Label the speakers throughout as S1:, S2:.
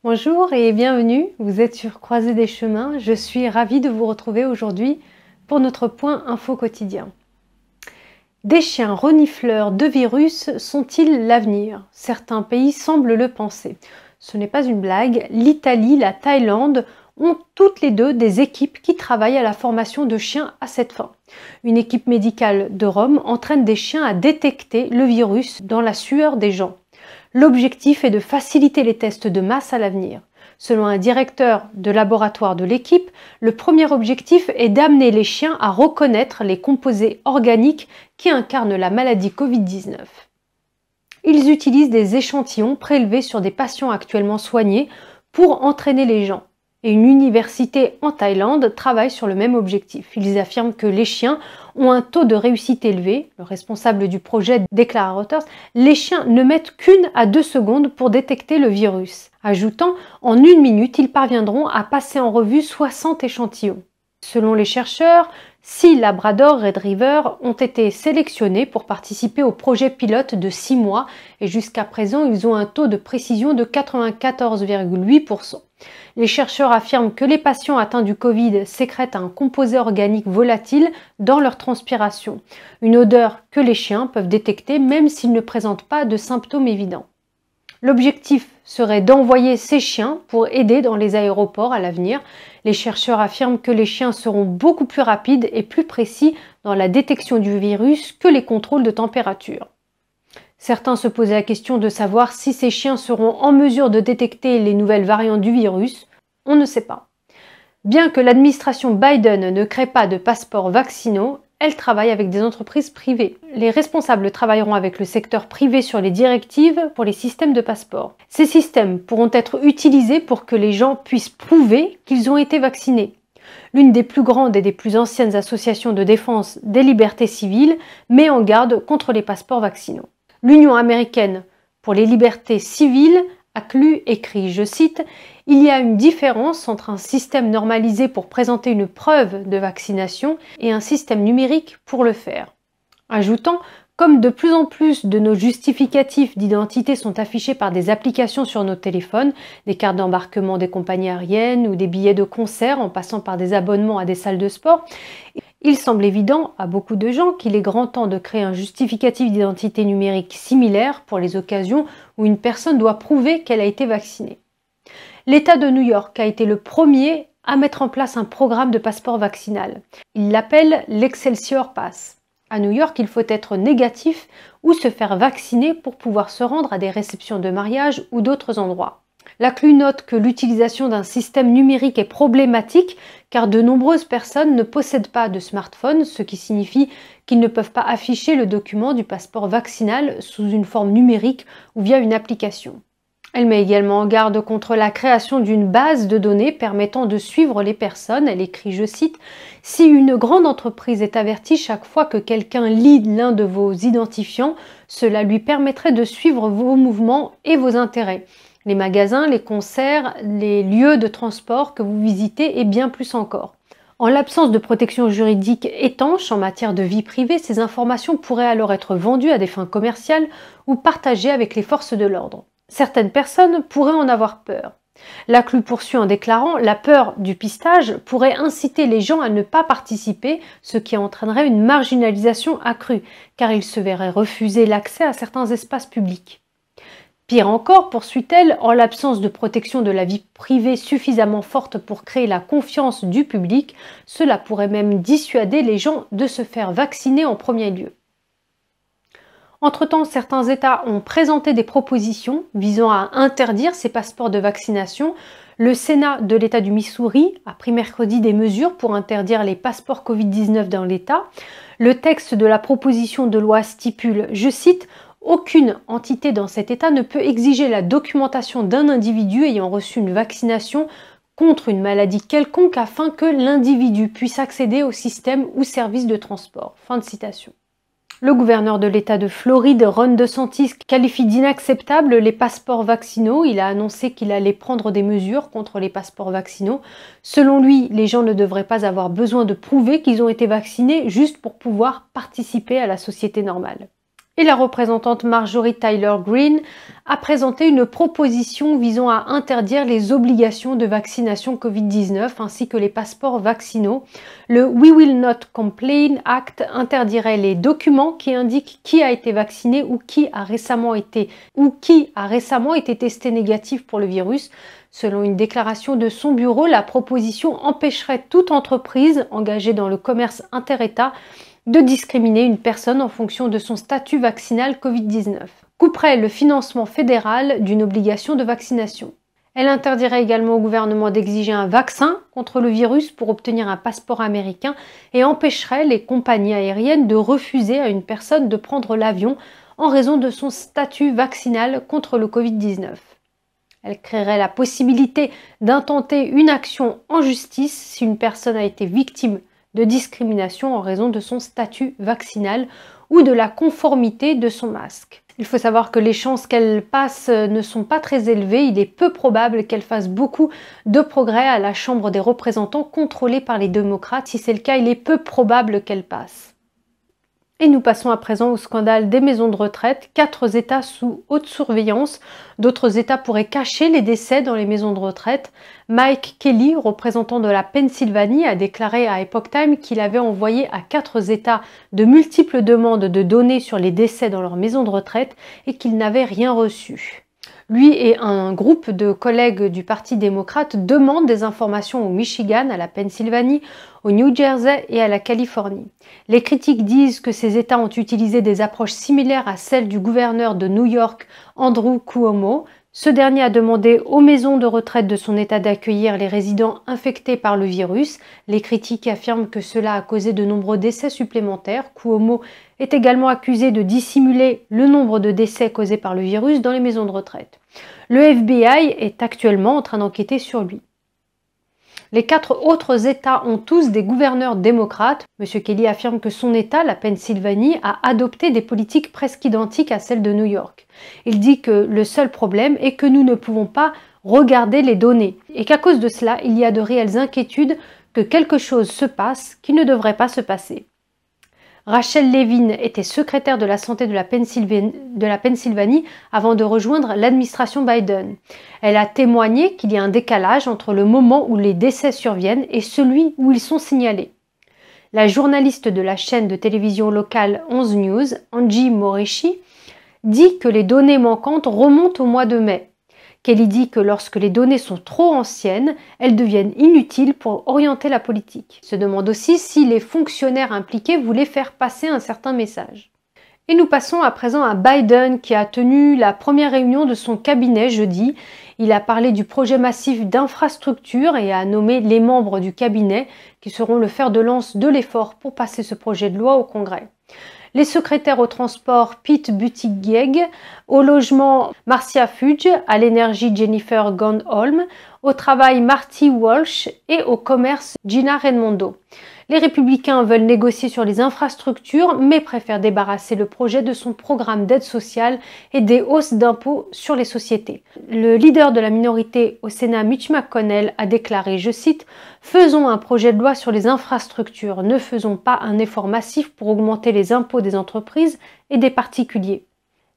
S1: Bonjour et bienvenue, vous êtes sur Croisée des chemins, je suis ravie de vous retrouver aujourd'hui pour notre point info quotidien. Des chiens renifleurs de virus sont-ils l'avenir? Certains pays semblent le penser. Ce n'est pas une blague, l'Italie, la Thaïlande ont toutes les deux des équipes qui travaillent à la formation de chiens à cette fin. Une équipe médicale de Rome entraîne des chiens à détecter le virus dans la sueur des gens. L'objectif est de faciliter les tests de masse à l'avenir. Selon un directeur de laboratoire de l'équipe, le premier objectif est d'amener les chiens à reconnaître les composés organiques qui incarnent la maladie Covid-19. Ils utilisent des échantillons prélevés sur des patients actuellement soignés pour entraîner les gens. Et une université en Thaïlande travaille sur le même objectif. Ils affirment que les chiens ont un taux de réussite élevé. Le responsable du projet déclare à Reuters « Les chiens ne mettent qu'1 à 2 secondes pour détecter le virus », ajoutant « En 1 minute, ils parviendront à passer en revue 60 échantillons ». Selon les chercheurs, 6 Labrador Retriever ont été sélectionnés pour participer au projet pilote de 6 mois et jusqu'à présent, ils ont un taux de précision de 94,8%. Les chercheurs affirment que les patients atteints du Covid sécrètent un composé organique volatile dans leur transpiration, une odeur que les chiens peuvent détecter même s'ils ne présentent pas de symptômes évidents. L'objectif serait d'envoyer ces chiens pour aider dans les aéroports à l'avenir. Les chercheurs affirment que les chiens seront beaucoup plus rapides et plus précis dans la détection du virus que les contrôles de température. Certains se posaient la question de savoir si ces chiens seront en mesure de détecter les nouvelles variantes du virus. On ne sait pas. Bien que l'administration Biden ne crée pas de passeports vaccinaux, elle travaille avec des entreprises privées. Les responsables travailleront avec le secteur privé sur les directives pour les systèmes de passeports. Ces systèmes pourront être utilisés pour que les gens puissent prouver qu'ils ont été vaccinés. L'une des plus grandes et des plus anciennes associations de défense des libertés civiles met en garde contre les passeports vaccinaux. L'Union américaine pour les libertés civiles a écrit, je cite, « Il y a une différence entre un système normalisé pour présenter une preuve de vaccination et un système numérique pour le faire. » Ajoutant, comme de plus en plus de nos justificatifs d'identité sont affichés par des applications sur nos téléphones, des cartes d'embarquement des compagnies aériennes ou des billets de concert en passant par des abonnements à des salles de sport, il semble évident à beaucoup de gens qu'il est grand temps de créer un justificatif d'identité numérique similaire pour les occasions où une personne doit prouver qu'elle a été vaccinée. L'État de New York a été le premier à mettre en place un programme de passeport vaccinal. Il l'appelle l'Excelsior Pass. À New York, il faut être négatif ou se faire vacciner pour pouvoir se rendre à des réceptions de mariage ou d'autres endroits. La CLU note que l'utilisation d'un système numérique est problématique car de nombreuses personnes ne possèdent pas de smartphone, ce qui signifie qu'ils ne peuvent pas afficher le document du passeport vaccinal sous une forme numérique ou via une application. Elle met également en garde contre la création d'une base de données permettant de suivre les personnes. Elle écrit, je cite, « Si une grande entreprise est avertie chaque fois que quelqu'un lit l'un de vos identifiants, cela lui permettrait de suivre vos mouvements et vos intérêts. Les magasins, les concerts, les lieux de transport que vous visitez et bien plus encore. » En l'absence de protection juridique étanche en matière de vie privée, ces informations pourraient alors être vendues à des fins commerciales ou partagées avec les forces de l'ordre. Certaines personnes pourraient en avoir peur. La CLU poursuit en déclarant « La peur du pistage pourrait inciter les gens à ne pas participer, ce qui entraînerait une marginalisation accrue, car ils se verraient refuser l'accès à certains espaces publics. » Pire encore, poursuit-elle, en l'absence de protection de la vie privée suffisamment forte pour créer la confiance du public, cela pourrait même dissuader les gens de se faire vacciner en premier lieu. Entre-temps, certains États ont présenté des propositions visant à interdire ces passeports de vaccination. Le Sénat de l'État du Missouri a pris mercredi des mesures pour interdire les passeports Covid-19 dans l'État. Le texte de la proposition de loi stipule, je cite, « Aucune entité dans cet État ne peut exiger la documentation d'un individu ayant reçu une vaccination contre une maladie quelconque afin que l'individu puisse accéder au système ou service de transport. » Fin de citation. Le gouverneur de l'État de Floride, Ron DeSantis, qualifie d'inacceptables les passeports vaccinaux. Il a annoncé qu'il allait prendre des mesures contre les passeports vaccinaux. Selon lui, les gens ne devraient pas avoir besoin de prouver qu'ils ont été vaccinés juste pour pouvoir participer à la société normale. Et la représentante Marjorie Taylor Greene a présenté une proposition visant à interdire les obligations de vaccination Covid-19 ainsi que les passeports vaccinaux. Le We Will Not Complain Act interdirait les documents qui indiquent qui a été vacciné ou qui a récemment été testé négatif pour le virus. Selon une déclaration de son bureau, la proposition empêcherait toute entreprise engagée dans le commerce inter-État de discriminer une personne en fonction de son statut vaccinal Covid-19. Couperait le financement fédéral d'une obligation de vaccination. Elle interdirait également au gouvernement d'exiger un vaccin contre le virus pour obtenir un passeport américain et empêcherait les compagnies aériennes de refuser à une personne de prendre l'avion en raison de son statut vaccinal contre le Covid-19. Elle créerait la possibilité d'intenter une action en justice si une personne a été victime de discrimination en raison de son statut vaccinal ou de la conformité de son masque. Il faut savoir que les chances qu'elle passe ne sont pas très élevées. Il est peu probable qu'elle fasse beaucoup de progrès à la Chambre des représentants contrôlée par les démocrates. Si c'est le cas, il est peu probable qu'elle passe. Et nous passons à présent au scandale des maisons de retraite. 4 États sous haute surveillance. D'autres États pourraient cacher les décès dans les maisons de retraite. Mike Kelly, représentant de la Pennsylvanie, a déclaré à Epoch Times qu'il avait envoyé à 4 États de multiples demandes de données sur les décès dans leurs maisons de retraite et qu'il n'avait rien reçu. Lui et un groupe de collègues du Parti démocrate demandent des informations au Michigan, à la Pennsylvanie, au New Jersey et à la Californie. Les critiques disent que ces États ont utilisé des approches similaires à celles du gouverneur de New York, Andrew Cuomo. Ce dernier a demandé aux maisons de retraite de son État d'accueillir les résidents infectés par le virus. Les critiques affirment que cela a causé de nombreux décès supplémentaires. Cuomo est également accusé de dissimuler le nombre de décès causés par le virus dans les maisons de retraite. Le FBI est actuellement en train d'enquêter sur lui. Les 4 autres États ont tous des gouverneurs démocrates. M. Kelly affirme que son État, la Pennsylvanie, a adopté des politiques presque identiques à celles de New York. Il dit que le seul problème est que nous ne pouvons pas regarder les données et qu'à cause de cela, il y a de réelles inquiétudes que quelque chose se passe qui ne devrait pas se passer. Rachel Levin était secrétaire de la santé de la Pennsylvanie avant de rejoindre l'administration Biden. Elle a témoigné qu'il y a un décalage entre le moment où les décès surviennent et celui où ils sont signalés. La journaliste de la chaîne de télévision locale 11 News, Angie Moreshi, dit que les données manquantes remontent au mois de mai. Kelly dit que lorsque les données sont trop anciennes, elles deviennent inutiles pour orienter la politique. Il se demande aussi si les fonctionnaires impliqués voulaient faire passer un certain message. Et nous passons à présent à Biden qui a tenu la première réunion de son cabinet jeudi. Il a parlé du projet massif d'infrastructure et a nommé les membres du cabinet qui seront le fer de lance de l'effort pour passer ce projet de loi au Congrès. Les secrétaires au transport Pete Buttigieg, au logement Marcia Fudge, à l'énergie Jennifer Granholm, au travail Marty Walsh et au commerce Gina Raimondo. Les républicains veulent négocier sur les infrastructures mais préfèrent débarrasser le projet de son programme d'aide sociale et des hausses d'impôts sur les sociétés. Le leader de la minorité au Sénat, Mitch McConnell, a déclaré, je cite, « Faisons un projet de loi sur les infrastructures, ne faisons pas un effort massif pour augmenter les impôts des entreprises et des particuliers. »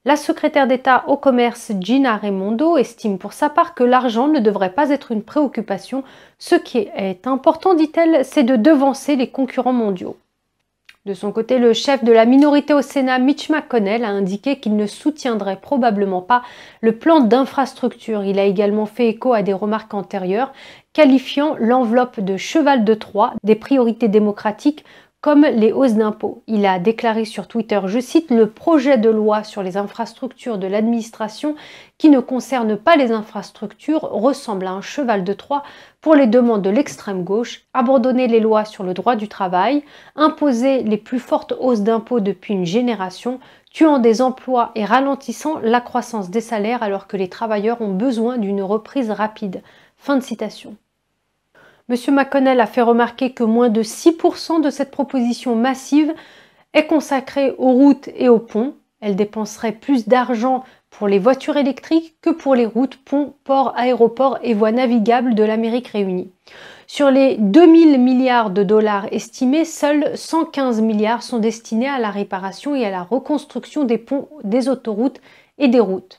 S1: La secrétaire d'État au commerce Gina Raimondo estime pour sa part que l'argent ne devrait pas être une préoccupation. Ce qui est important, dit-elle, c'est de devancer les concurrents mondiaux. De son côté, le chef de la minorité au Sénat, Mitch McConnell, a indiqué qu'il ne soutiendrait probablement pas le plan d'infrastructure. Il a également fait écho à des remarques antérieures, qualifiant l'enveloppe de cheval de Troie des priorités démocratiques comme les hausses d'impôts. Il a déclaré sur Twitter, je cite, « Le projet de loi sur les infrastructures de l'administration qui ne concerne pas les infrastructures ressemble à un cheval de Troie pour les demandes de l'extrême gauche, abandonner les lois sur le droit du travail, imposer les plus fortes hausses d'impôts depuis une génération, tuant des emplois et ralentissant la croissance des salaires alors que les travailleurs ont besoin d'une reprise rapide. » Fin de citation. M. McConnell a fait remarquer que moins de 6% de cette proposition massive est consacrée aux routes et aux ponts. Elle dépenserait plus d'argent pour les voitures électriques que pour les routes, ponts, ports, aéroports et voies navigables de l'Amérique réunie. Sur les 2000 milliards de dollars estimés, seuls 115 milliards sont destinés à la réparation et à la reconstruction des ponts, des autoroutes et des routes.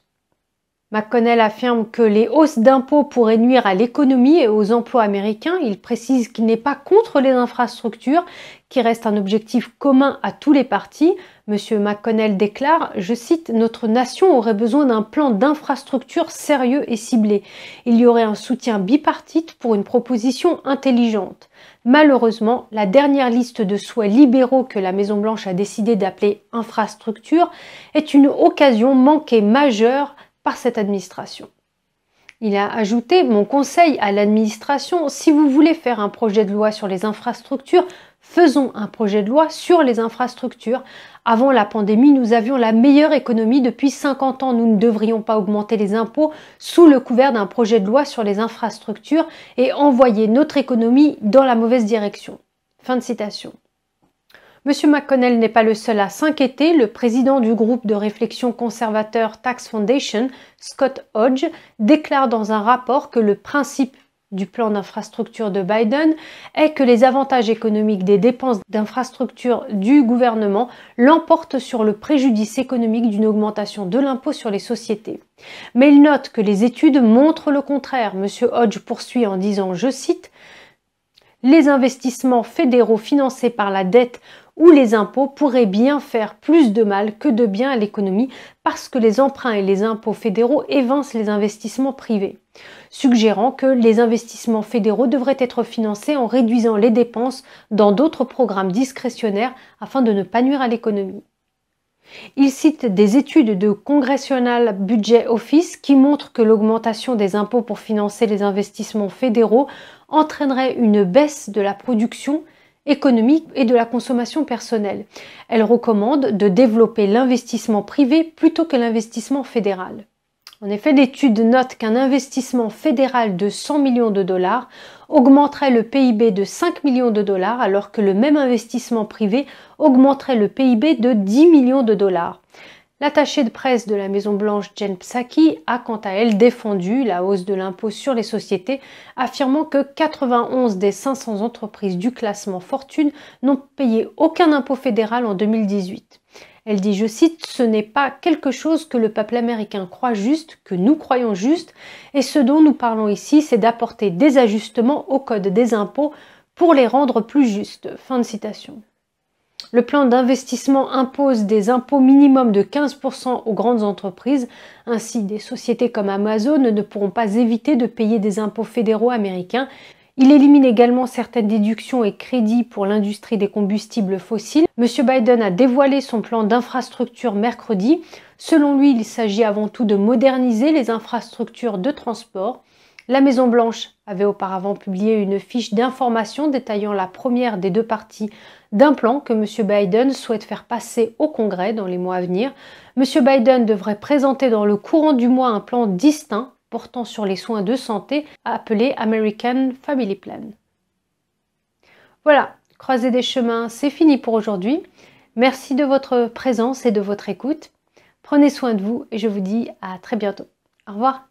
S1: McConnell affirme que les hausses d'impôts pourraient nuire à l'économie et aux emplois américains. Il précise qu'il n'est pas contre les infrastructures, qui reste un objectif commun à tous les partis. Monsieur McConnell déclare, je cite, « Notre nation aurait besoin d'un plan d'infrastructure sérieux et ciblé. Il y aurait un soutien bipartite pour une proposition intelligente. » Malheureusement, la dernière liste de souhaits libéraux que la Maison-Blanche a décidé d'appeler infrastructure est une occasion manquée majeure par cette administration. Il a ajouté « Mon conseil à l'administration, si vous voulez faire un projet de loi sur les infrastructures, faisons un projet de loi sur les infrastructures. Avant la pandémie, nous avions la meilleure économie depuis 50 ans. Nous ne devrions pas augmenter les impôts sous le couvert d'un projet de loi sur les infrastructures et envoyer notre économie dans la mauvaise direction. » Fin de citation. Monsieur McConnell n'est pas le seul à s'inquiéter. Le président du groupe de réflexion conservateur Tax Foundation, Scott Hodge, déclare dans un rapport que le principe du plan d'infrastructure de Biden est que les avantages économiques des dépenses d'infrastructure du gouvernement l'emportent sur le préjudice économique d'une augmentation de l'impôt sur les sociétés. Mais il note que les études montrent le contraire. Monsieur Hodge poursuit en disant, je cite, « Les investissements fédéraux financés par la dette ou les impôts pourraient bien faire plus de mal que de bien à l'économie parce que les emprunts et les impôts fédéraux évincent les investissements privés, suggérant que les investissements fédéraux devraient être financés en réduisant les dépenses dans d'autres programmes discrétionnaires afin de ne pas nuire à l'économie. Il cite des études de Congressional Budget Office qui montrent que l'augmentation des impôts pour financer les investissements fédéraux entraînerait une baisse de la production économique et de la consommation personnelle. Elle recommande de développer l'investissement privé plutôt que l'investissement fédéral. En effet, l'étude note qu'un investissement fédéral de 100 millions de dollars augmenterait le PIB de 5 millions de dollars alors que le même investissement privé augmenterait le PIB de 10 millions de dollars. L'attachée de presse de la Maison-Blanche, Jen Psaki, a quant à elle défendu la hausse de l'impôt sur les sociétés, affirmant que 91 des 500 entreprises du classement Fortune n'ont payé aucun impôt fédéral en 2018. Elle dit, je cite, « Ce n'est pas quelque chose que le peuple américain croit juste, que nous croyons juste, et ce dont nous parlons ici, c'est d'apporter des ajustements au code des impôts pour les rendre plus justes. » Fin de citation. Le plan d'investissement impose des impôts minimums de 15% aux grandes entreprises. Ainsi, des sociétés comme Amazon ne pourront pas éviter de payer des impôts fédéraux américains. Il élimine également certaines déductions et crédits pour l'industrie des combustibles fossiles. M. Biden a dévoilé son plan d'infrastructure mercredi. Selon lui, il s'agit avant tout de moderniser les infrastructures de transport. La Maison-Blanche avait auparavant publié une fiche d'information détaillant la première des deux parties d'un plan que M. Biden souhaite faire passer au Congrès dans les mois à venir. M. Biden devrait présenter dans le courant du mois un plan distinct portant sur les soins de santé appelé American Family Plan. Voilà, croiser des chemins, c'est fini pour aujourd'hui. Merci de votre présence et de votre écoute. Prenez soin de vous et je vous dis à très bientôt. Au revoir.